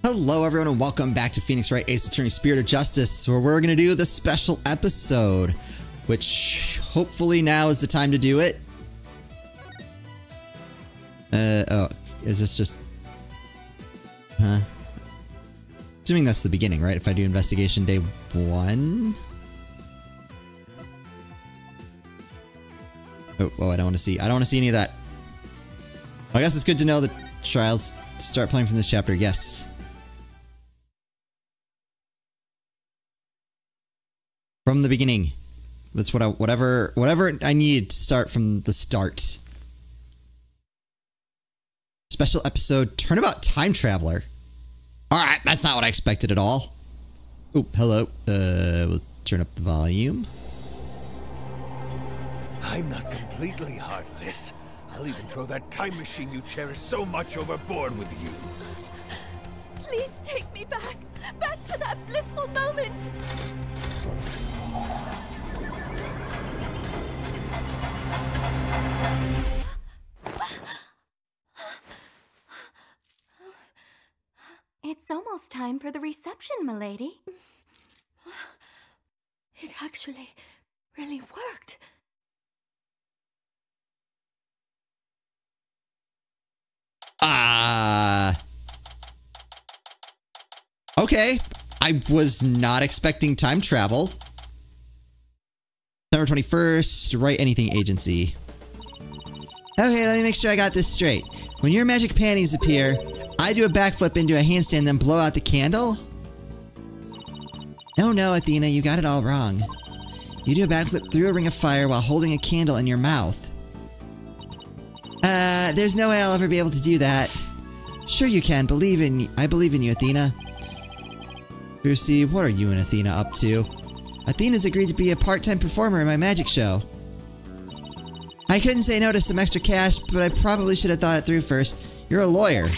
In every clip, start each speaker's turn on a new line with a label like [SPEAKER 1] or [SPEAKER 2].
[SPEAKER 1] Hello everyone and welcome back to Phoenix Wright Ace Attorney Spirit of Justice, where we're going to do the special episode, which hopefully now is the time to do it. Oh, is this just... Huh? Assuming that's the beginning, right? If I do investigation day 1? Oh, I don't want to see. I don't want to see any of that. I guess it's good to know that trials start playing from this chapter. Yes. From the beginning. That's what whatever I need to start from the start. Special episode, Turnabout Time Traveler. Alright, that's not what I expected at all. Oh, hello. We'll turn up the volume.
[SPEAKER 2] I'm not completely heartless. I'll even throw that time machine you cherish so much overboard with you.
[SPEAKER 3] Please take me back to that blissful moment.
[SPEAKER 4] It's almost time for the reception, milady.
[SPEAKER 3] It actually really worked.
[SPEAKER 1] Okay. I was not expecting time travel. September 21st, Write Anything Agency. Okay, let me make sure I got this straight. When your magic panties appear, I do a backflip into a handstand, then blow out the candle? No, Athena, you got it all wrong. You do a backflip through a ring of fire while holding a candle in your mouth. There's no way I'll ever be able to do that. Sure you can, I believe in you, Athena. Lucy, what are you and Athena up to? Athena's agreed to be a part-time performer in my magic show. I couldn't say no to some extra cash, but I probably should have thought it through first. You're a lawyer.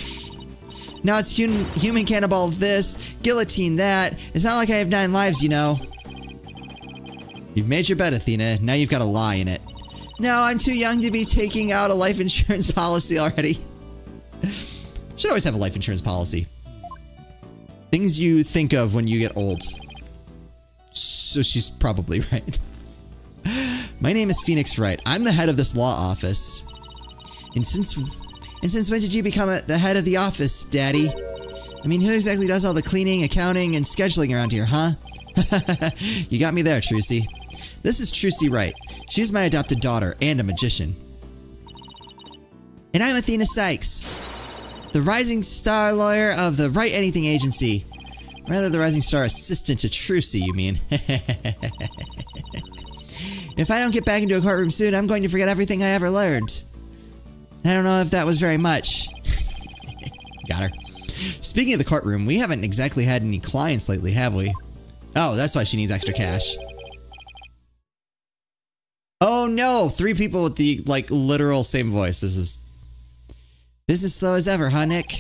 [SPEAKER 1] Now it's human cannibal this, guillotine that. It's not like I have 9 lives, you know. You've made your bet, Athena. Now you've got a lie in it. No, I'm too young to be taking out a life insurance policy already. Should always have a life insurance policy. Things you think of when you get old. So she's probably right. My name is Phoenix Wright. I'm the head of this law office. And since when did you become the head of the office, Daddy? I mean, who exactly does all the cleaning, accounting, and scheduling around here, huh? You got me there, Trucy. This is Trucy Wright. She's my adopted daughter and a magician. And I'm Athena Sykes, the rising star lawyer of the Write Anything Agency. Rather, the rising star assistant to Trucy, you mean. If I don't get back into a courtroom soon, I'm going to forget everything I ever learned. I don't know if that was very much. Got her. Speaking of the courtroom, we haven't exactly had any clients lately, have we? Oh, that's why she needs extra cash. Oh no! 3 people with the, like, literal same voice. This is... Business slow as ever, huh, Nick?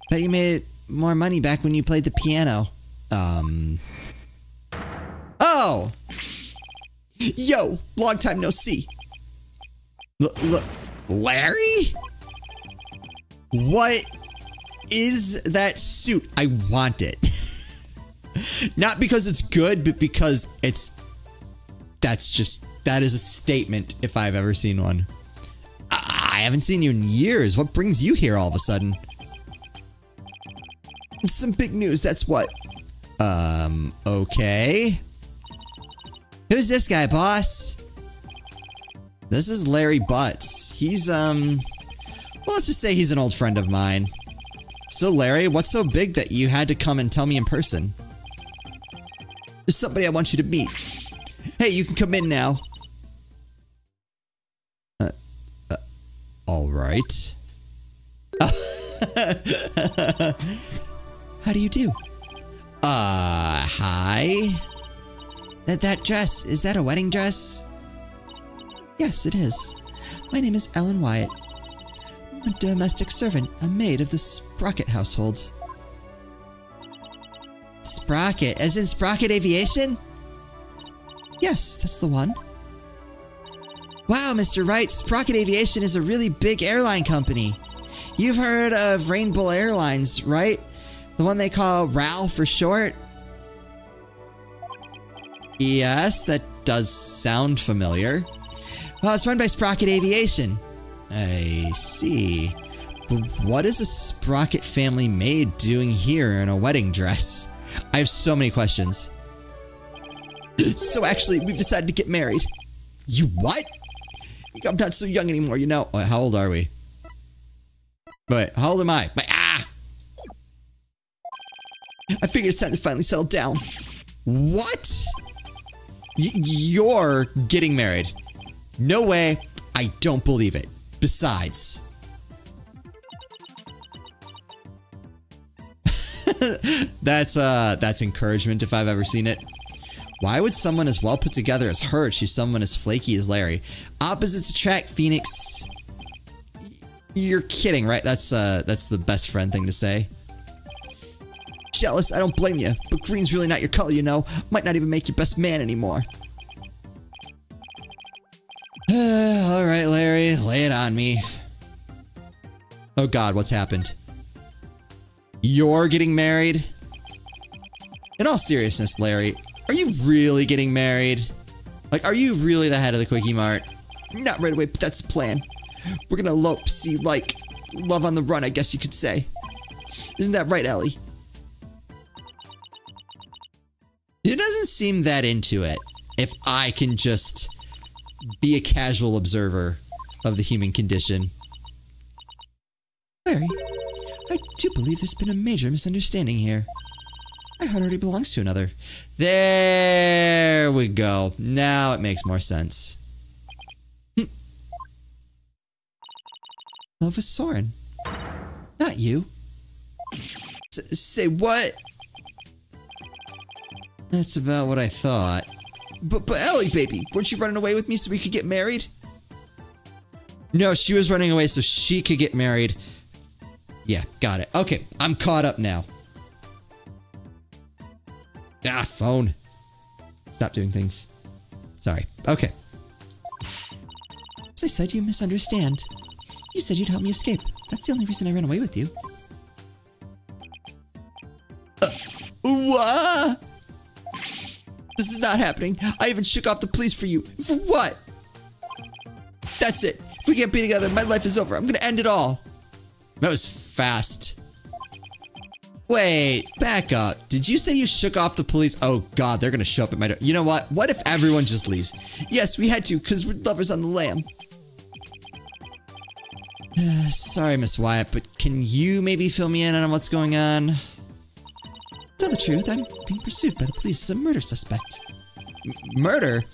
[SPEAKER 1] Bet you made more money back when you played the piano. Oh! Yo! Long time no see. Larry? What is that suit? I want it. Not because it's good, but because it's... That is a statement if I've ever seen one. I haven't seen you in years. What brings you here all of a sudden? It's some big news, that's what. Okay. Who's this guy, boss? This is Larry Butts. He's, well, let's just say he's an old friend of mine. So, Larry, what's so big that you had to come and tell me in person? There's somebody I want you to meet. Hey, you can come in now. Alright. How do you do? Hi? That dress, is that a wedding dress? Yes, it is. My name is Ellen Wyatt. I'm a domestic servant, a maid of the Sprocket household. Sprocket, as in Sprocket Aviation? Yes, that's the one. Wow, Mr. Wright, Sprocket Aviation is a really big airline company. You've heard of Rainbow Airlines, right? The one they call RAL for short? Yes, that does sound familiar. Well, it's run by Sprocket Aviation. I see. But what is a Sprocket family maid doing here in a wedding dress? I have so many questions. So actually, we've decided to get married. You what? I'm not so young anymore, you know. Wait, how old are we? Wait, how old am I? I figured it's time to finally settle down. What? You're getting married. No way. I don't believe it. Besides. That's encouragement if I've ever seen it. Why would someone as well put together as her choose someone as flaky as Larry? Opposites attract, Phoenix. You're kidding, right? That's the best friend thing to say. Jealous, I don't blame you, but green's really not your color, you know. Might not even make you best man anymore. Alright, Larry, lay it on me. Oh god, what's happened? You're getting married? In all seriousness, Larry, are you really getting married? Like, are you really the head of the Quickie Mart? Not right away, but that's the plan. We're gonna elope, see, like, love on the run, I guess you could say. Isn't that right, Ellie? He doesn't seem that into it, if I can just be a casual observer of the human condition. Larry, I do believe there's been a major misunderstanding here. My heart already belongs to another. There we go. Now it makes more sense. Love with Soren. Not you. Say what? That's about what I thought. But Ellie, baby, weren't you running away with me so we could get married? No, she was running away so she could get married. Yeah, got it. Okay, I'm caught up now. Ah, phone. Stop doing things. Sorry. Okay. As I said, you misunderstand. You said you'd help me escape. That's the only reason I ran away with you. What? This is not happening. I even shook off the police for you. For what? That's it. If we can't be together, my life is over. I'm gonna end it all. That was fast. Wait, back up. Did you say you shook off the police? Oh god, they're gonna show up at my door. You know what? What if everyone just leaves? Yes, we had to, because we're lovers on the lam. Sorry, Miss Wyatt, but can you maybe fill me in on what's going on? To tell the truth, I'm being pursued by the police as a murder suspect. Murder?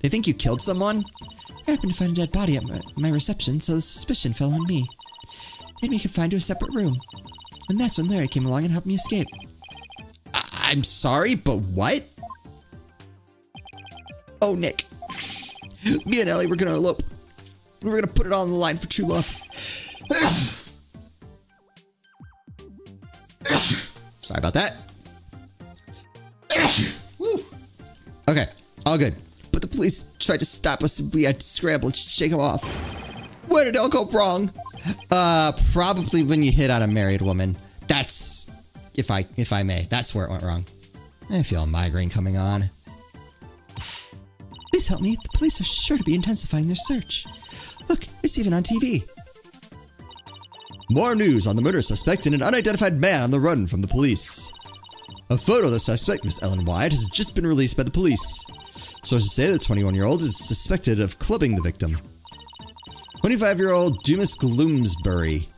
[SPEAKER 1] They think you killed someone? I happened to find a dead body at my reception, so the suspicion fell on me. They made me confined to a separate room. And that's when Larry came along and helped me escape. I'm sorry, but what? Oh, Nick. Me and Ellie were gonna elope. We're gonna put it all on the line for true love. Sorry about that. Woo. Okay, all good. But the police tried to stop us and we had to scramble and shake them off. Where did it all go wrong? Probably when you hit on a married woman. That's, if I may, that's where it went wrong. I feel a migraine coming on. Please help me. The police are sure to be intensifying their search. Look, it's even on TV. More news on the murder suspect and an unidentified man on the run from the police. A photo of the suspect, Miss Ellen Wyatt, has just been released by the police. Sources say the 21-year-old is suspected of clubbing the victim. 25-year-old Dumas Gloomsbury.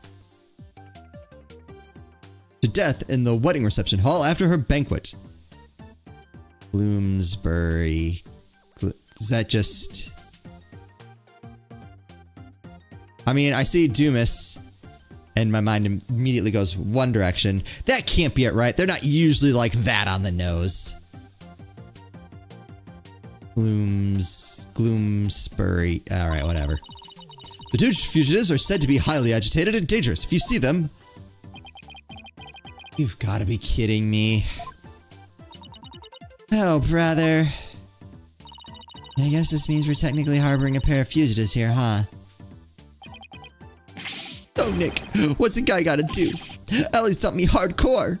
[SPEAKER 1] To death in the wedding reception hall after her banquet. Gloomsbury. Is that just... I mean, I see Dumas, and my mind immediately goes one direction. That can't be it, right? They're not usually like that on the nose. Gloomsbury. Alright, whatever. The two fugitives are said to be highly agitated and dangerous. If you see them... You've got to be kidding me. Oh, brother. I guess this means we're technically harboring a pair of fugitives here, huh? Oh, Nick, what's a guy gotta do? Ellie's dumped me hardcore.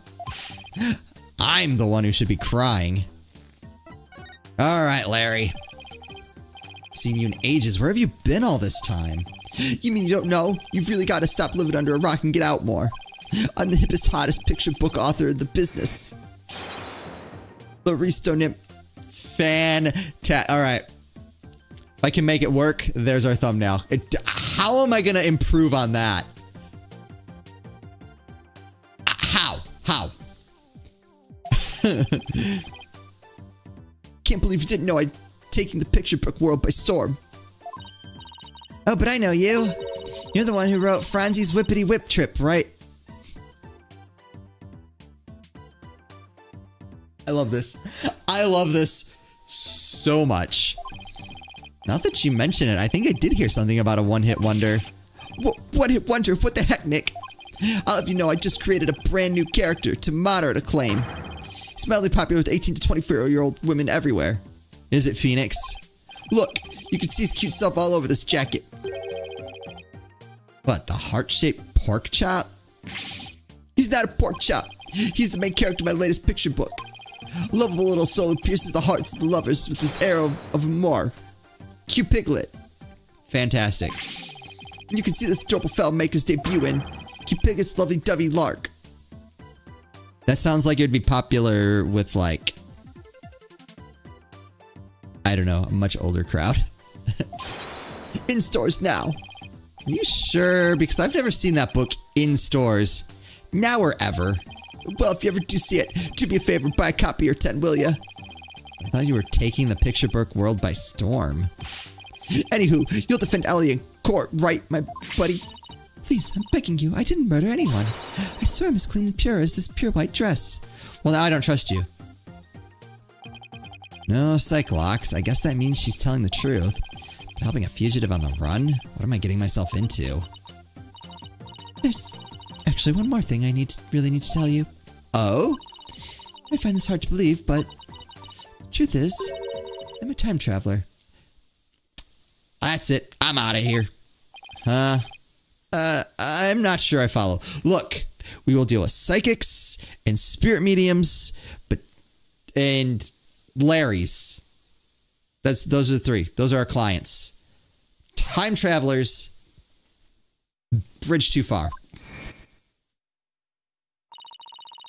[SPEAKER 1] I'm the one who should be crying. Alright, Larry. Seen you in ages. Where have you been all this time? You mean you don't know? You've really got to stop living under a rock and get out more. I'm the hippest, hottest picture book author in the business. Laristo Nymph. Alright. If I can make it work, there's our thumbnail. How am I going to improve on that? How? Can't believe you didn't know I'd taken the picture book world by storm. Oh, but I know you. You're the one who wrote Franzie's Whippity Whip Trip, right? I love this. I love this so much. Now that you mention it, I think I did hear something about a one-hit wonder. One-hit wonder? What the heck, Nick? I'll have you know I just created a brand new character to moderate acclaim. He's mildly popular with 18 to 24-year-old women everywhere. Is it Phoenix? Look, you can see his cute self all over this jacket. What, the heart-shaped pork chop? He's not a pork chop. He's the main character of my latest picture book. A lovable little soul who pierces the hearts of the lovers with his arrow of amour. Cute Piglet. Fantastic. And you can see this adorable fella make his debut in Cute Piglet's lovely dovey lark. That sounds like it would be popular with, like, I don't know, a much older crowd. In stores now. Are you sure? Because I've never seen that book in stores. Now or ever. Well, if you ever do see it, do me a favor, buy a copy or 10, will ya? I thought you were taking the picture book world by storm. Anywho, you'll defend Ellie in court, right, my buddy? Please, I'm begging you, I didn't murder anyone. I swear I'm as clean and pure as this pure white dress. Well, now I don't trust you. No, Cyclox, I guess that means she's telling the truth. But helping a fugitive on the run? What am I getting myself into? There's actually one more thing I really need to tell you. Oh? I find this hard to believe, but truth is, I'm a time traveler. That's it. I'm out of here. I'm not sure I follow. Look, we will deal with psychics and spirit mediums, and Larry's. Those are the three. Those are our clients. Time travelers. Bridge too far.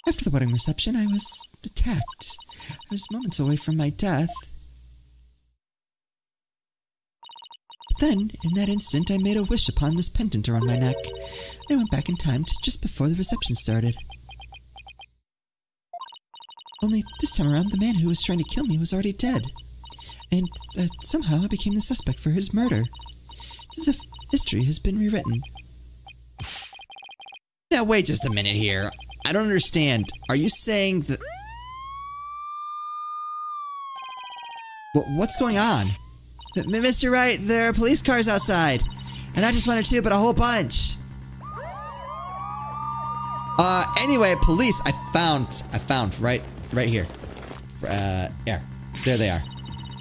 [SPEAKER 1] After the wedding reception, I was attacked. I was moments away from my death. Then, in that instant, I made a wish upon this pendant around my neck. I went back in time to just before the reception started. Only this time around, the man who was trying to kill me was already dead. And somehow I became the suspect for his murder. It's as if history has been rewritten. Now, wait just a minute here. I don't understand. Are you saying that... What's going on? Mr. Wright, there are police cars outside. And not just one or two, but a whole bunch. Anyway, police, I found, right here. There they are.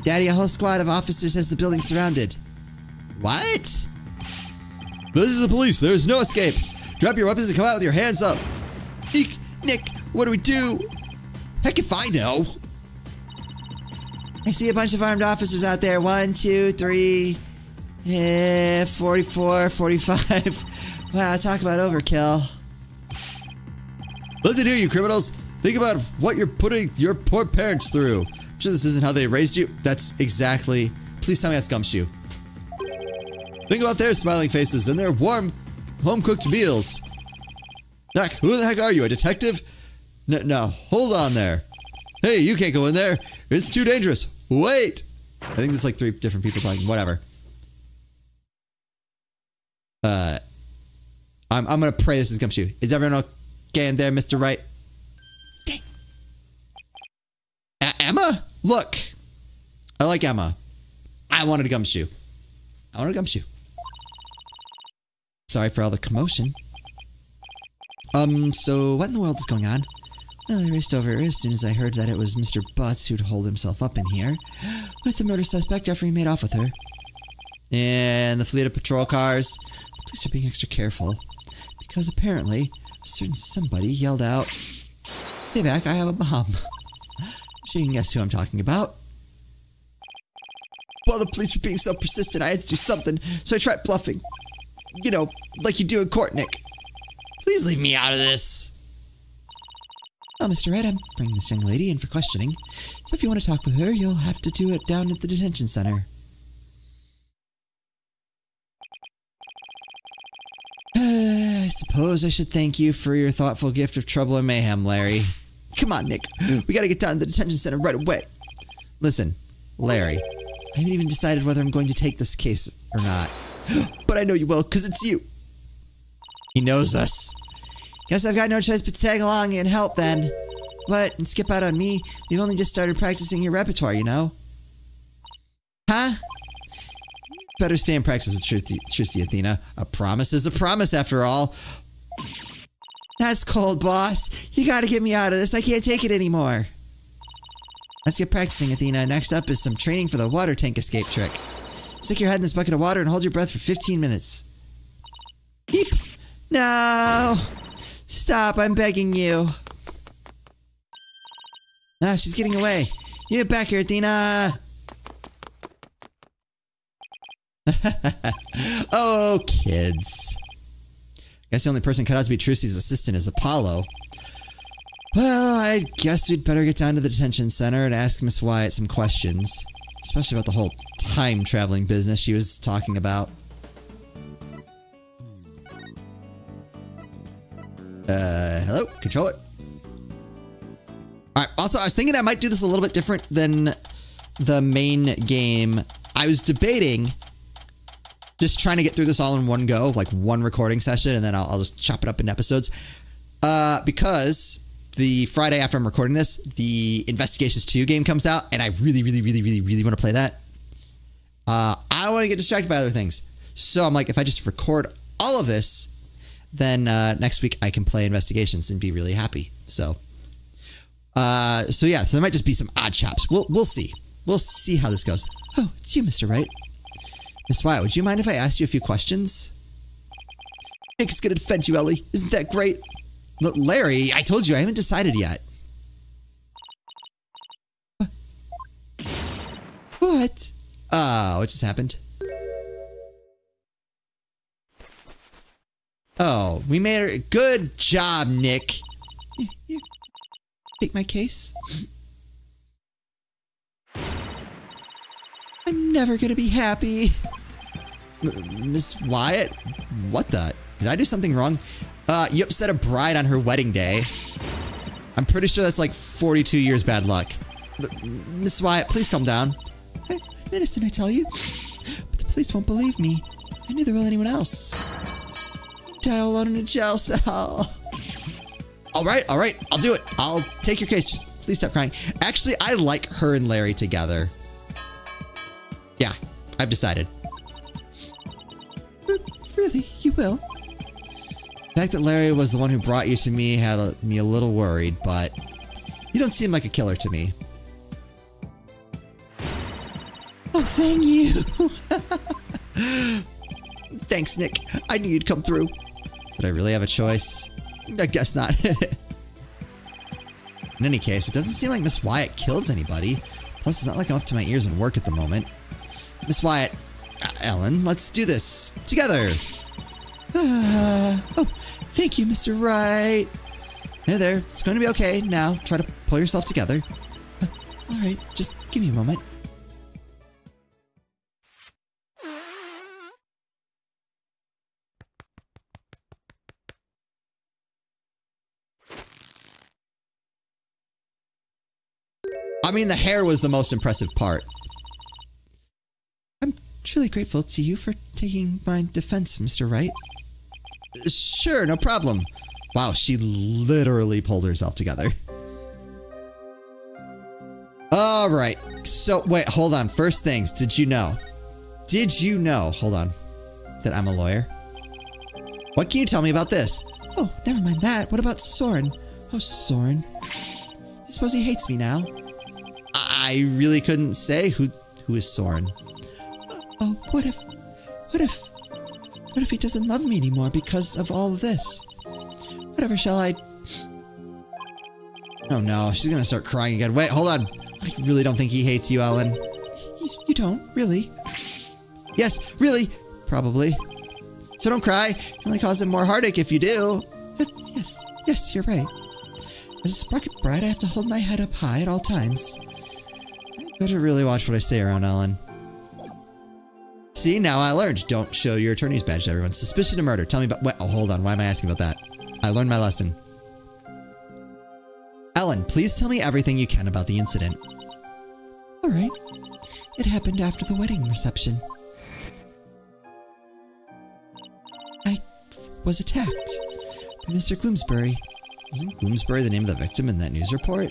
[SPEAKER 1] Daddy, a whole squad of officers has the building surrounded. What? This is the police, there's no escape. Drop your weapons and come out with your hands up. Eek, Nick, what do we do? Heck if I know. I see a bunch of armed officers out there. 1, 2, 3, 44, 45. Wow, talk about overkill. Listen here, you criminals. Think about what you're putting your poor parents through. I'm sure this isn't how they raised you. That's exactly... Please tell me that's Gumshoe. Think about their smiling faces and their warm, home-cooked meals. Doc, who the heck are you, a detective? No, hold on there. Hey, you can't go in there. It's too dangerous. Wait! I think there's like 3 different people talking. Whatever. I'm gonna pray this is Gumshoe. Is everyone okay in there, Mr. Wright? Dang. Emma? Look. I like Emma. I wanted a Gumshoe. Sorry for all the commotion. So what in the world is going on? Well, I raced over as soon as I heard that it was Mr. Butts who'd holed himself up in here. With the murder suspect, Jeffrey made off with her. And the fleet of patrol cars. The police are being extra careful. Because apparently, a certain somebody yelled out, Stay back, I have a bomb. I'm sure you can guess who I'm talking about. While the police were being so persistent, I had to do something, so I tried bluffing. You know, like you do in court, Nick. Please leave me out of this. Well, Mr. Wright, I'm bringing this young lady in for questioning, so if you want to talk with her, you'll have to do it down at the detention center. I suppose I should thank you for your thoughtful gift of trouble and mayhem, Larry. Come on, Nick. We gotta get down to the detention center right away. Listen, Larry, I haven't even decided whether I'm going to take this case or not. But I know you will, because it's you. He knows us. Guess I've got no choice but to tag along and help then. What? And skip out on me? You've only just started practicing your repertoire, you know? Huh? Better stay and practice with Trucy, Athena. A promise is a promise, after all. That's cold, boss. You gotta get me out of this. I can't take it anymore. Let's get practicing, Athena. Next up is some training for the water tank escape trick. Stick your head in this bucket of water and hold your breath for 15 minutes. Eep! No! Stop, I'm begging you. Ah, she's getting away. You get back here, Athena! Oh, kids. Guess the only person cut out to be Trucy's assistant is Apollo. Well, I guess we'd better get down to the detention center and ask Miss Wyatt some questions. Especially about the whole time-traveling business she was talking about. Hello? Controller? Alright, also, I was thinking I might do this a little bit different than the main game. I was debating just trying to get through this all in one go, like one recording session, and then I'll just chop it up in episodes. Because the Friday after I'm recording this, the Investigations 2 game comes out, and I really want to play that. I don't want to get distracted by other things. So I'm like, if I just record all of this, then next week I can play Investigations and be really happy. So yeah, so there might just be some odd chops. We'll see. We'll see how this goes. Oh, it's you, Mr. Wright. Miss Wyatt, would you mind if I asked you a few questions? Nick's gonna defend you, Ellie. Isn't that great? Look, Larry, I told you I haven't decided yet. What? What just happened? Oh, we made her. Good job, Nick. You take my case. I'm never gonna be happy. Miss Wyatt? What the? Did I do something wrong? You upset a bride on her wedding day. I'm pretty sure that's like 42 years bad luck. Miss Wyatt, please calm down. I'm innocent, I tell you. But the police won't believe me. And neither will anyone else. Die alone in a jail cell. Alright, I'll do it. I'll take your case. Just please stop crying. Actually, I like her and Larry together. Yeah, I've decided. Really, you will? The fact that Larry was the one who brought you to me had me a little worried, but you don't seem like a killer to me. Oh, thank you. Thanks, Nick. I knew you'd come through. Did I really have a choice? I guess not. In any case, it doesn't seem like Miss Wyatt killed anybody. Plus, it's not like I'm up to my ears in work at the moment. Miss Wyatt, Ellen, let's do this together. Oh, thank you, Mr. Wright. There, it's going to be okay. Now, try to pull yourself together. All right, just give me a moment. I mean, the hair was the most impressive part. I'm truly grateful to you for taking my defense, Mr. Wright. Sure, no problem. Wow, she literally pulled herself together. Alright, so wait, hold on. First things, did you know, hold on, that I'm a lawyer? What can you tell me about this? Oh, never mind that. What about Soren? Oh, Soren. I suppose he hates me now. I really couldn't say who is Soren. Oh, what if he doesn't love me anymore because of all of this? Whatever shall I... Oh no, she's gonna start crying again. Wait, hold on. I really don't think he hates you, Ellen. You don't? Really? Yes, really? Probably. So don't cry. It only causes him more heartache if you do. Yes, you're right. As a Sprocket bride, I have to hold my head up high at all times. I better really watch what I say around Ellen. See, now I learned. Don't show your attorney's badge to everyone. Suspicion of murder. Tell me about... Oh, hold on. Why am I asking about that? I learned my lesson. Ellen, please tell me everything you can about the incident. All right. It happened after the wedding reception. I was attacked by Mr. Gloomsbury. Wasn't Gloomsbury the name of the victim in that news report?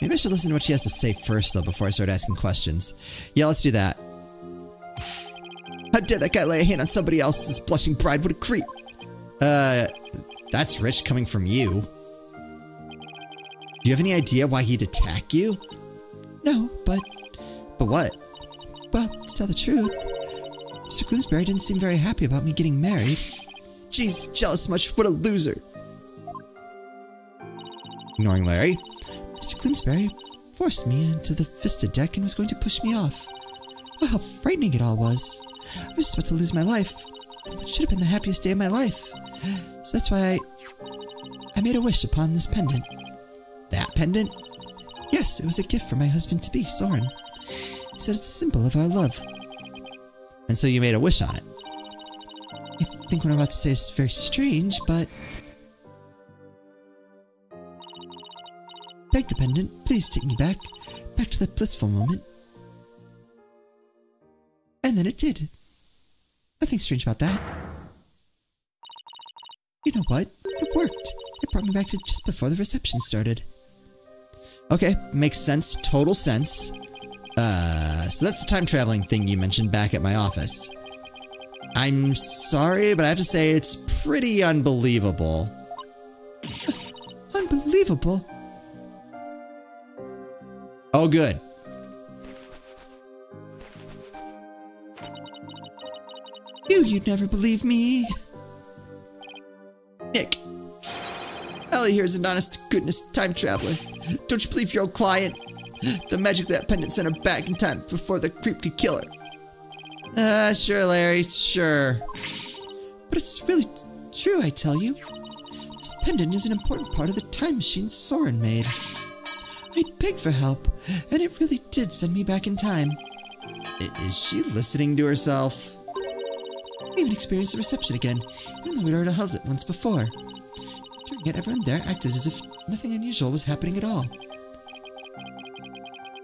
[SPEAKER 1] Maybe I should listen to what she has to say first, though, before I start asking questions. Yeah, let's do that. How dare that guy lay a hand on somebody else's blushing bride? What a creep! That's rich coming from you. Do you have any idea why he'd attack you? No, but what? Well, to tell the truth, Mr. Gloomsbury didn't seem very happy about me getting married. Jeez, jealous much, what a loser! Ignoring Larry, Mr. Gloomsbury forced me into the Vista deck and was going to push me off. Oh, how frightening it all was. I was just about to lose my life. It should have been the happiest day of my life. So that's why I made a wish upon this pendant. That pendant? Yes, it was a gift from my husband-to-be, Soren. He said it's a symbol of our love. And so you made a wish on it. I think what I'm about to say is very strange, but... Beg the pendant, please take me back to that blissful moment. And then it did. Nothing strange about that. You know what? It worked. It brought me back to just before the reception started. Okay, makes sense. Total sense. So that's the time traveling thing you mentioned back at my office. I'm sorry, but I have to say it's pretty unbelievable. Unbelievable? Oh, good. You'd never believe me. Nick. Ellie here is an honest-to-goodness time traveler. Don't you believe your old client? The magic of that pendant sent her back in time before the creep could kill her. Sure, Larry, sure. But it's really true, I tell you. This pendant is an important part of the time machine Soren made. I begged for help, and it really did send me back in time. Is she listening to herself? I even experienced the reception again, even though we'd already held it once before. During it, everyone there acted as if nothing unusual was happening at all.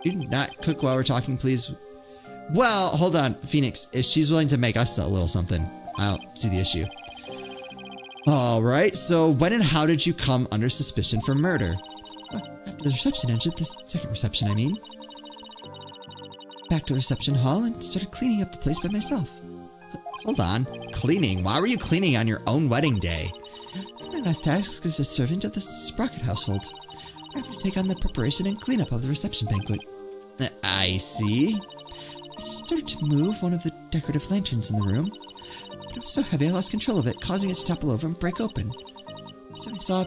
[SPEAKER 1] Do not cook while we're talking, please. Well, hold on, Phoenix. If she's willing to make us a little something, I don't see the issue. Alright, so when and how did you come under suspicion for murder? Well, after the reception ended, the second reception, I mean. Back to the reception hall and started cleaning up the place by myself. Hold on. Cleaning? Why were you cleaning on your own wedding day? My last task is as a servant of the Sprocket household. I have to take on the preparation and cleanup of the reception banquet. I see. I started to move one of the decorative lanterns in the room, but it was so heavy I lost control of it, causing it to topple over and break open. So I saw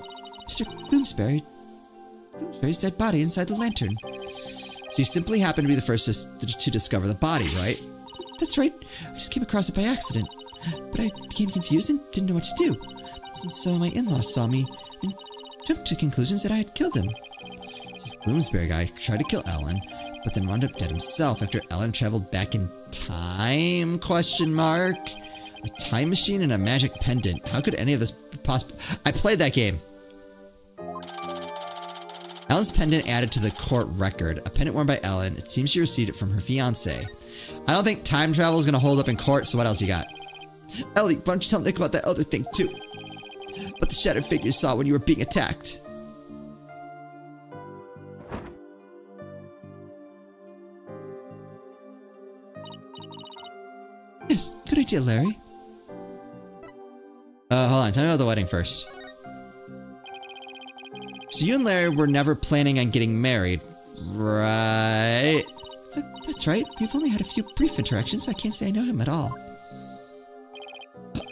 [SPEAKER 1] Mr. Gloomsbury's dead body inside the lantern. So you simply happened to be the first to discover the body, right? That's right. I just came across it by accident. But I became confused and didn't know what to do. And so my in-laws saw me and jumped to conclusions that I had killed him. This Gloomsbury guy tried to kill Ellen, but then wound up dead himself after Ellen traveled back in time? Question mark? A time machine and a magic pendant. How could any of this be possible? I played that game. Ellen's pendant added to the court record. A pendant worn by Ellen. It seems she received it from her fiancé. I don't think time travel is going to hold up in court, so what else you got? Ellie, why don't you tell Nick about that other thing, too? What the shattered figure saw when you were being attacked. Yes, good idea, Larry. Hold on, tell me about the wedding first. So you and Larry were never planning on getting married, right? That's right. We've only had a few brief interactions, so I can't say I know him at all.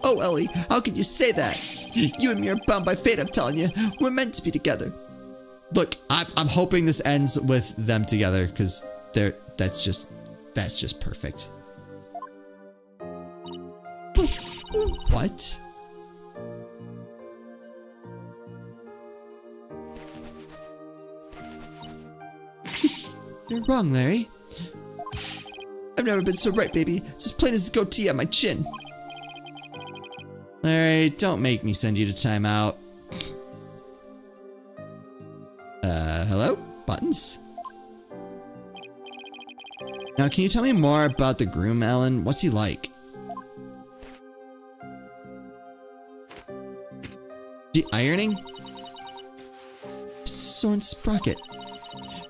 [SPEAKER 1] Oh, Ellie, how could you say that? You and me are bound by fate, I'm telling you. We're meant to be together. Look, I'm hoping this ends with them together because that's just perfect. What? You're wrong, Larry. I've never been so right, baby. It's as plain as the goatee on my chin. Larry, don't make me send you to timeout. Hello? Buttons? Now, can you tell me more about the groom, Ellen? What's he like? Is he ironing? Soren Sprocket.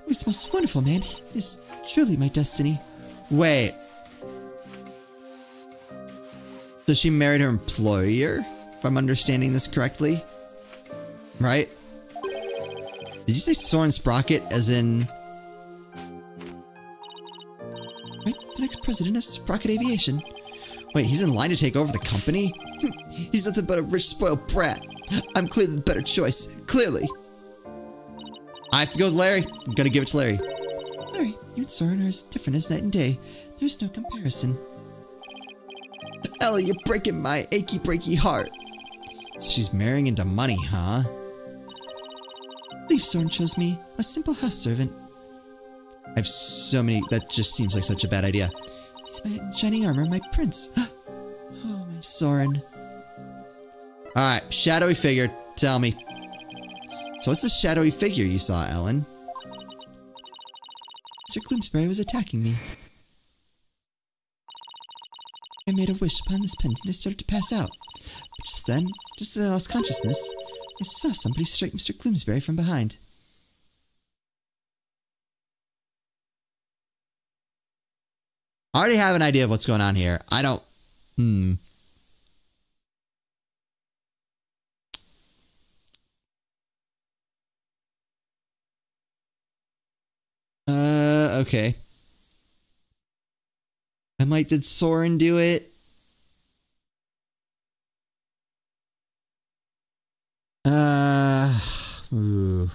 [SPEAKER 1] He's the most wonderful man. He is truly my destiny. Wait. So she married her employer, if I'm understanding this correctly? Right? Did you say Soren Sprocket as in... Right? The next president of Sprocket Aviation. Wait, he's in line to take over the company? He's nothing but a rich, spoiled brat. I'm clearly the better choice. Clearly. I have to go with Larry. I'm gonna give it to Larry. Larry, you and Soren are as different as night and day. There's no comparison. Ellie, you're breaking my achy breaky heart. So she's marrying into money, huh? Leave Soren chose me, a simple house servant. I have so many. That just seems like such a bad idea. He's my knight in shining armor, my prince. Oh, my Soren. Alright, shadowy figure, tell me. So what's the shadowy figure you saw, Ellen? Mr. Gloomsbury was attacking me. I made a wish upon this pendant and I started to pass out. But just then, just as I lost consciousness, I saw somebody strike Mr. Gloomsbury from behind. I already have an idea of what's going on here. I don't... Okay. I'm like, did Soren do it? Ooh.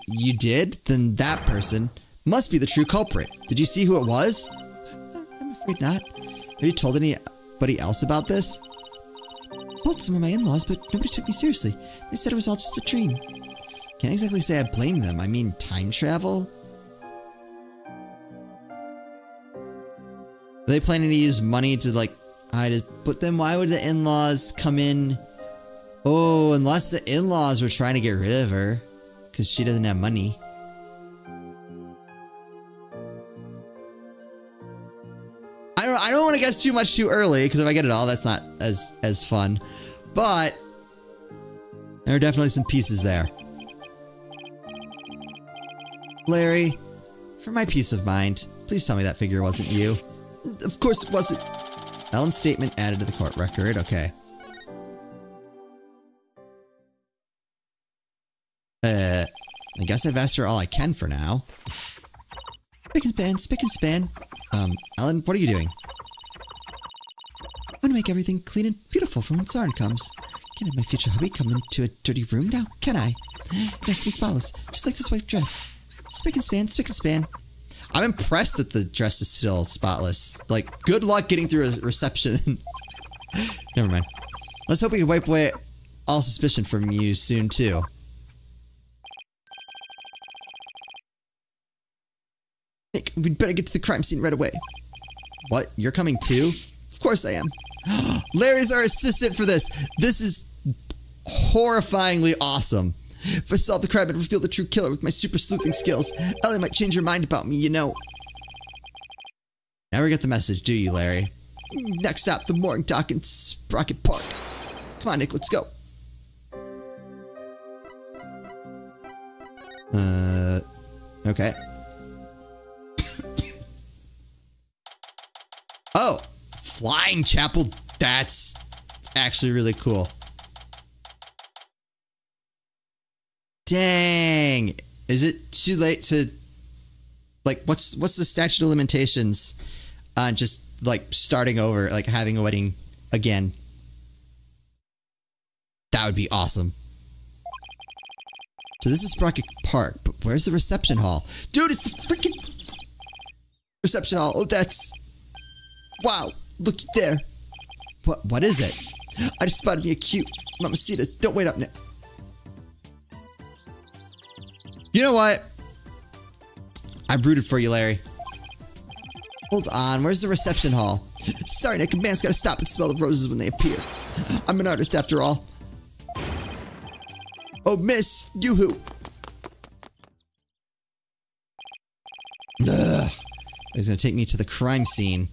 [SPEAKER 1] You did? Then that person must be the true culprit. Did you see who it was? I'm afraid not. Have you told anybody else about this? I told some of my in-laws, but nobody took me seriously. They said it was all just a dream. Can't exactly say I blame them. I mean, time travel? Are they planning to use money to, like, hide it? But then why would the in-laws come in? Oh, unless the in-laws were trying to get rid of her. Because she doesn't have money. I don't want to guess too much too early, because if I get it all, that's not as fun. But there are definitely some pieces there. Larry, for my peace of mind, please tell me that figure wasn't you. Of course it wasn't. Ellen's statement added to the court record. Okay. I guess I've asked her all I can for now. Spick and span. Ellen, what are you doing? I want to make everything clean and beautiful for when Soren comes. Can't have my future hubby come into a dirty room now, can I? It has to be spotless, just like this white dress. Spick and span. I'm impressed that the dress is still spotless. Like, good luck getting through a reception. Never mind. Let's hope we can wipe away all suspicion from you soon, too. Nick, we'd better get to the crime scene right away. What? You're coming too? Of course I am. Larry's our assistant for this. This is horrifyingly awesome. If I solve the crime and reveal the true killer with my super sleuthing skills, Ellie might change her mind about me, you know. Never get the message, do you, Larry? Next stop, the mooring dock in Sprocket Park. Come on, Nick, let's go. Okay. Oh, flying chapel. That's actually really cool. Dang. Is it too late to, like, what's the statute of limitations on just, like, starting over, like, having a wedding again. That would be awesome. So this is Sprocket Park, but where's the reception hall? Dude, it's the freaking reception hall. Oh, that's... Wow, look there. What is it? I just spotted me a cute Mamacita. Don't wait up now. You know what? I'm rooted for you, Larry. Hold on, where's the reception hall? Sorry, Nick, a man's gotta stop and smell the roses when they appear. I'm an artist after all. Oh, miss, you who? Ugh. He's gonna take me to the crime scene.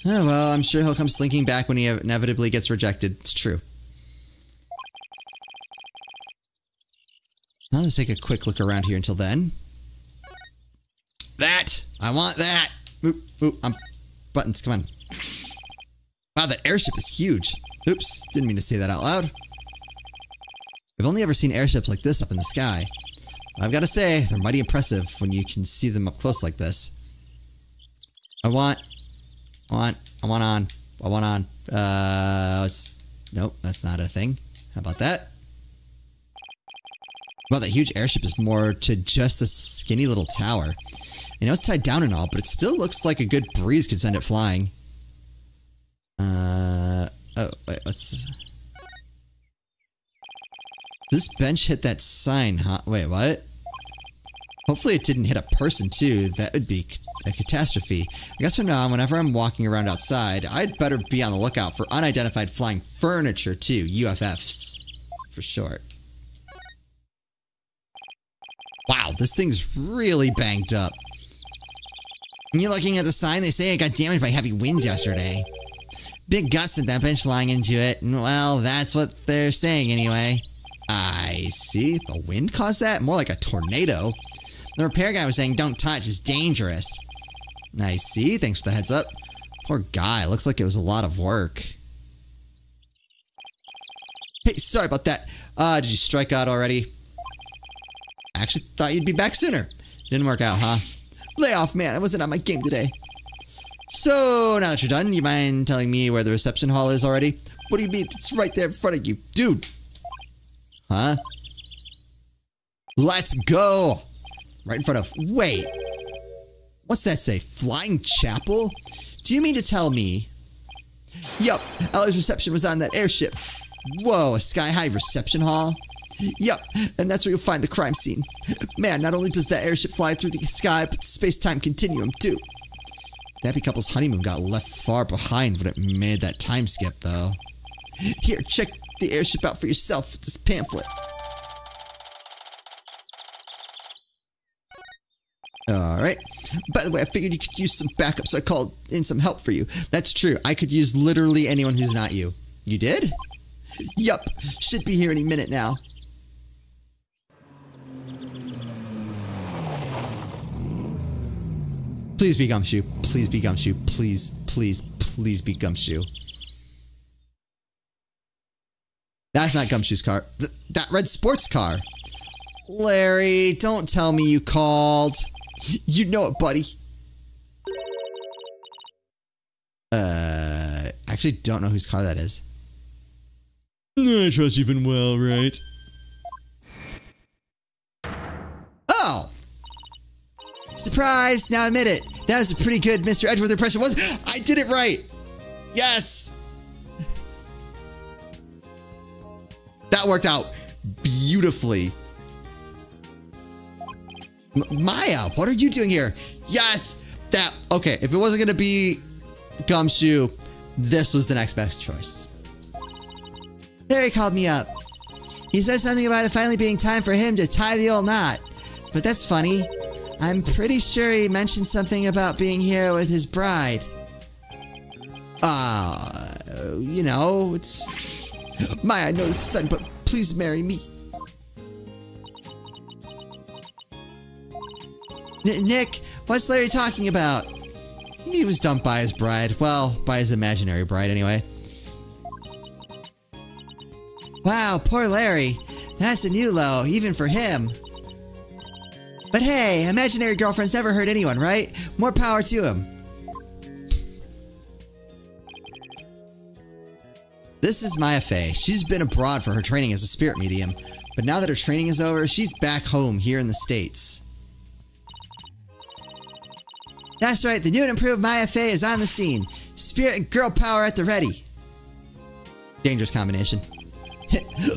[SPEAKER 1] Oh, well, I'm sure he'll come slinking back when he inevitably gets rejected. It's true. I'll just take a quick look around here until then. That! I want that! Ooh, buttons, come on. Wow, that airship is huge. Oops, didn't mean to say that out loud. I've only ever seen airships like this up in the sky. I've got to say, they're mighty impressive when you can see them up close like this. I want on. Nope, that's not a thing. How about that? Well, that huge airship is more to just a skinny little tower. I know it's tied down and all, but it still looks like a good breeze could send it flying. Oh, wait, let's... This bench hit that sign, huh? Wait, what? Hopefully it didn't hit a person, too. That would be a catastrophe. I guess from now on, whenever I'm walking around outside, I'd better be on the lookout for unidentified flying furniture, too. UFFs, for short. Wow, this thing's really banged up. When you're looking at the sign, they say it got damaged by heavy winds yesterday. Big gusts at that bench lying into it, and well, that's what they're saying anyway. I see. The wind caused that? More like a tornado. The repair guy was saying don't touch, it's dangerous. I see. Thanks for the heads up. Poor guy. Looks like it was a lot of work. Hey, sorry about that. Did you strike out already? I actually thought you'd be back sooner. Didn't work out, huh? Lay off, man. I wasn't on my game today. So, now that you're done, you mind telling me where the reception hall is already? What do you mean? It's right there in front of you. Dude. Huh? Let's go. Right in front of... Wait. What's that say? Flying Chapel? Do you mean to tell me... Yup, Ella's reception was on that airship. Whoa, a sky-high reception hall? Yup, and that's where you'll find the crime scene. Man, not only does that airship fly through the sky, but the space-time continuum, too. The happy couple's honeymoon got left far behind when it made that time skip, though. Here, check the airship out for yourself with this pamphlet. Alright. By the way, I figured you could use some backup, so I called in some help for you. That's true. I could use literally anyone who's not you. You did? Yup. Should be here any minute now. Please be Gumshoe. Please be Gumshoe. Please, please, please be Gumshoe. That's not Gumshoe's car. That red sports car. Larry, don't tell me you called. You know it, buddy. I actually don't know whose car that is. I trust you've been well, right? Oh! Surprise! Now admit it. That was a pretty good Mr. Edgeworth impression, wasn't it? I did it right! Yes! That worked out beautifully. Maya, what are you doing here? Yes! That, okay, if it wasn't gonna be Gumshoe, this was the next best choice. Larry called me up. He said something about it finally being time for him to tie the old knot. But that's funny. I'm pretty sure he mentioned something about being here with his bride. You know, it's... Maya, I know this is sudden, but please marry me. Nick, what's Larry talking about? He was dumped by his bride. Well, by his imaginary bride, anyway. Wow, poor Larry. That's a new low, even for him. But hey, imaginary girlfriends never hurt anyone, right? More power to him. This is Maya Fey. She's been abroad for her training as a spirit medium, but now that her training is over, she's back home here in the States. That's right, the new and improved Maya Fey is on the scene. Spirit and girl power at the ready. Dangerous combination.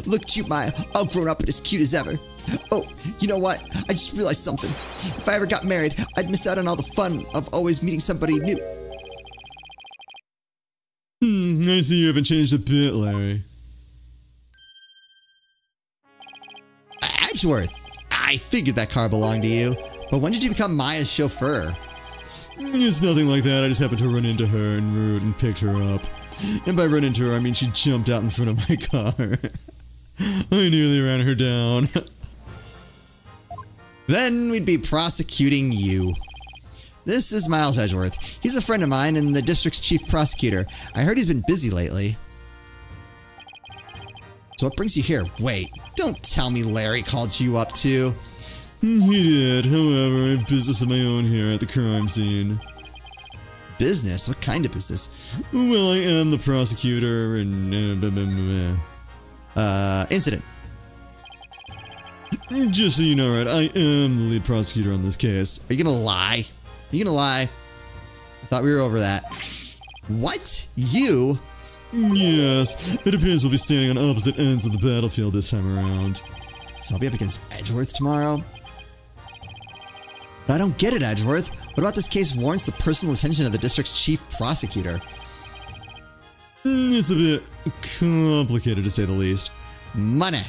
[SPEAKER 1] Look at you, Maya, all grown up and as cute as ever. Oh, you know what? I just realized something. If I ever got married, I'd miss out on all the fun of always meeting somebody new.
[SPEAKER 5] I see you haven't changed a bit, Larry.
[SPEAKER 1] Edgeworth! I figured that car belonged to you, but when did you become Maya's chauffeur?
[SPEAKER 5] It's nothing like that. I just happened to run into her en route and picked her up. And by run into her, I mean she jumped out in front of my car. I nearly ran her down.
[SPEAKER 1] Then we'd be prosecuting you. This is Miles Edgeworth. He's a friend of mine and the district's chief prosecutor. I heard he's been busy lately. So what brings you here? Wait, don't tell me Larry called you up too.
[SPEAKER 5] He did. However, I have business of my own here at the crime scene.
[SPEAKER 1] Business? What kind of business?
[SPEAKER 5] Well, I am the prosecutor and...
[SPEAKER 1] incident.
[SPEAKER 5] Just so you know, right, I am the lead prosecutor on this case.
[SPEAKER 1] Are you gonna lie? Are you gonna lie? I thought we were over that. What? You?
[SPEAKER 5] Yes, it appears we'll be standing on opposite ends of the battlefield this time around.
[SPEAKER 1] So I'll be up against Edgeworth tomorrow? But I don't get it, Edgeworth. What about this case warrants the personal attention of the district's chief prosecutor?
[SPEAKER 5] It's a bit complicated to say the least.
[SPEAKER 1] Money.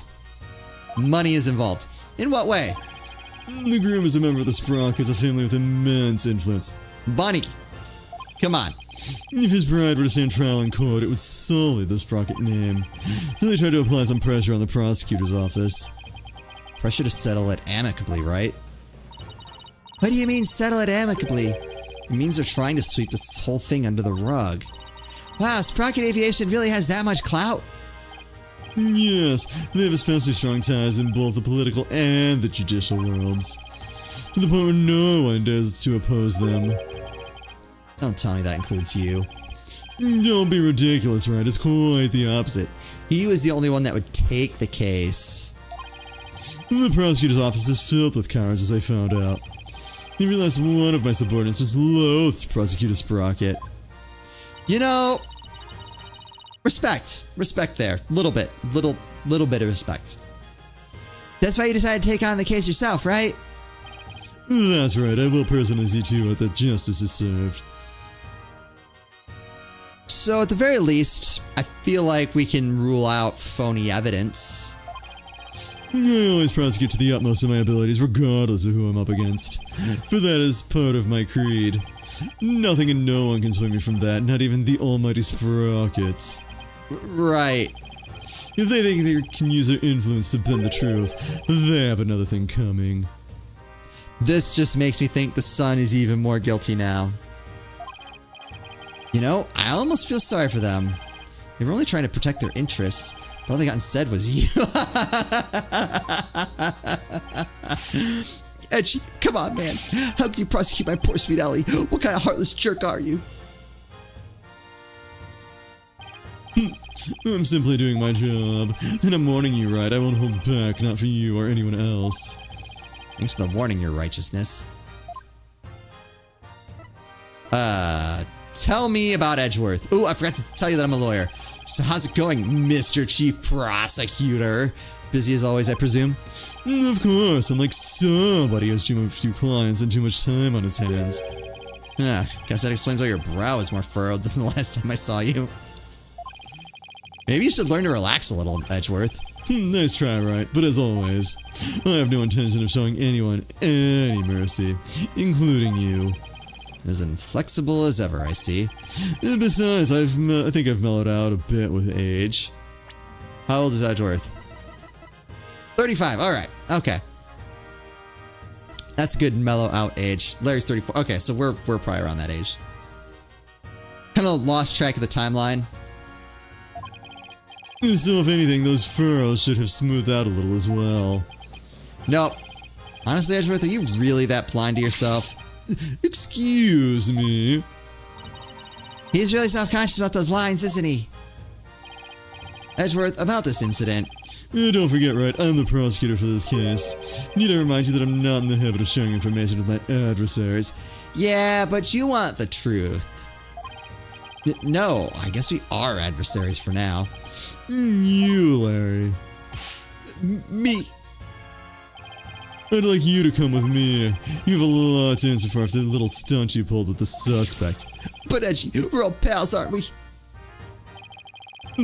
[SPEAKER 1] Money is involved. In what way?
[SPEAKER 5] The groom is a member of the Sprockets, a family with immense influence.
[SPEAKER 1] Money. Come on.
[SPEAKER 5] If his bride were to stand trial in court, it would sully the Sprocket name. So they tried to apply some pressure on the prosecutor's office.
[SPEAKER 1] Pressure to settle it amicably, right? What do you mean, settle it amicably? It means they're trying to sweep this whole thing under the rug. Wow, Sprocket Aviation really has that much clout?
[SPEAKER 5] Yes, they have especially strong ties in both the political and the judicial worlds. To the point where no one dares to oppose them.
[SPEAKER 1] Don't tell me that includes you.
[SPEAKER 5] Don't be ridiculous, right? It's quite the opposite.
[SPEAKER 1] He was the only one that would take the case.
[SPEAKER 5] The prosecutor's office is filled with cowards, as I found out. I realized one of my subordinates was loath to prosecute a Sprocket.
[SPEAKER 1] You know... Respect. Respect there. Little bit of respect. That's why you decided to take on the case yourself, right?
[SPEAKER 5] That's right. I will personally see to it that justice is served.
[SPEAKER 1] So at the very least, I feel like we can rule out phony evidence.
[SPEAKER 5] I always prosecute to the utmost of my abilities, regardless of who I'm up against. For that is part of my creed. Nothing and no one can sway me from that, not even the almighty Sprockets.
[SPEAKER 1] Right.
[SPEAKER 5] If they think they can use their influence to bend the truth, they have another thing coming.
[SPEAKER 1] This just makes me think the Sun is even more guilty now. You know, I almost feel sorry for them. They were only trying to protect their interests, but all they got instead was you. Edgy, come on, man. How can you prosecute my poor sweet Ellie? What kind of heartless jerk are you?
[SPEAKER 5] I'm simply doing my job, and I'm warning you, right? I won't hold back, not for you or anyone else.
[SPEAKER 1] Thanks for the warning, your righteousness. Tell me about Edgeworth. Ooh, I forgot to tell you that I'm a lawyer. So how's it going, Mr. Chief Prosecutor? Busy as always, I presume?
[SPEAKER 5] Of course, unlike somebody who has too few clients and too much time on his hands.
[SPEAKER 1] Guess that explains why your brow is more furrowed than the last time I saw you. Maybe you should learn to relax a little, Edgeworth.
[SPEAKER 5] Nice try, right? But as always, I have no intention of showing anyone any mercy, including you.
[SPEAKER 1] As inflexible as ever, I see.
[SPEAKER 5] And besides, I think I've mellowed out a bit with age.
[SPEAKER 1] How old is Edgeworth? 35, alright, okay. That's a good mellow out age. Larry's 34. Okay, so we're probably around that age. Kind of lost track of the timeline.
[SPEAKER 5] So if anything, those furrows should have smoothed out a little as well.
[SPEAKER 1] Nope. Honestly, Edgeworth, are you really that blind to yourself?
[SPEAKER 5] Excuse me.
[SPEAKER 1] He's really self-conscious about those lines, isn't he? Edgeworth about this incident.
[SPEAKER 5] Don't forget, Wright, I'm the prosecutor for this case. Need I remind you that I'm not in the habit of sharing information with my adversaries.
[SPEAKER 1] Yeah, but you want the truth. No, I guess we are adversaries for now.
[SPEAKER 5] You, Larry.
[SPEAKER 1] Me.
[SPEAKER 5] I'd like you to come with me. You have a lot to answer for after the little stunt you pulled with the suspect.
[SPEAKER 1] But Edgy, we're all pals, aren't we?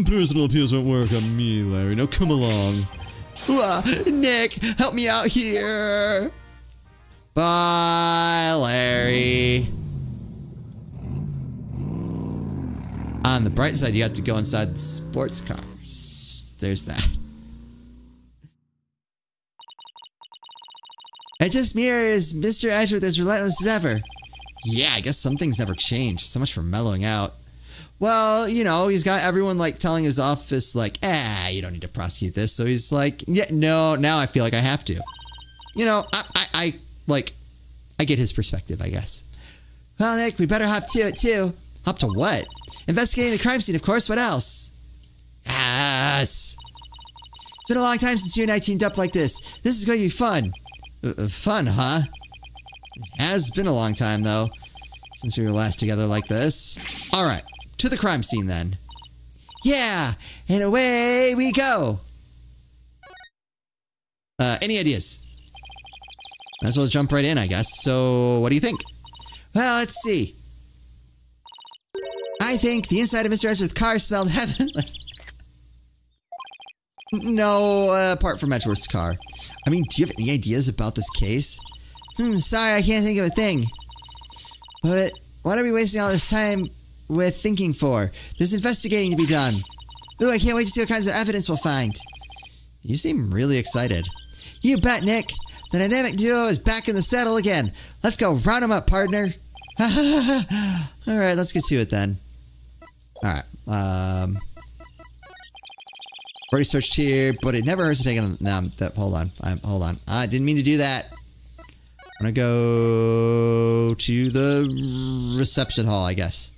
[SPEAKER 5] Personal appeals won't work on me, Larry. Now come along.
[SPEAKER 1] Nick, help me out here. Bye, Larry. On the bright side, you have to go inside the sports cars. There's that. It just mirrors Mr. Edgeworth as relentless as ever. Yeah, I guess some things never change. So much for mellowing out. Well, you know, he's got everyone like telling his office like, you don't need to prosecute this. So he's like, yeah, no, now I feel like I have to. You know, I get his perspective, I guess. Well, Nick, we better hop to it too. Hop to what? Investigating the crime scene, of course. What else? Yes. It's been a long time since you and I teamed up like this. This is going to be fun. Fun, huh? It has been a long time, though, since we were last together like this. All right, to the crime scene, then. Yeah, and away we go. Any ideas? Might as well jump right in, I guess. So, what do you think? Well, let's see. I think the inside of Mr. Edgeworth's car smelled heavenly. No, apart from Edgeworth's car. I mean, do you have any ideas about this case? Sorry, I can't think of a thing. But what are we wasting all this time with thinking for? There's investigating to be done. Ooh, I can't wait to see what kinds of evidence we'll find. You seem really excited. You bet, Nick. The dynamic duo is back in the saddle again. Let's go round them up, partner. Alright, let's get to it then. Alright, already searched here, but it never hurts to take it. No, hold on. I didn't mean to do that. I'm gonna go to the reception hall, I guess.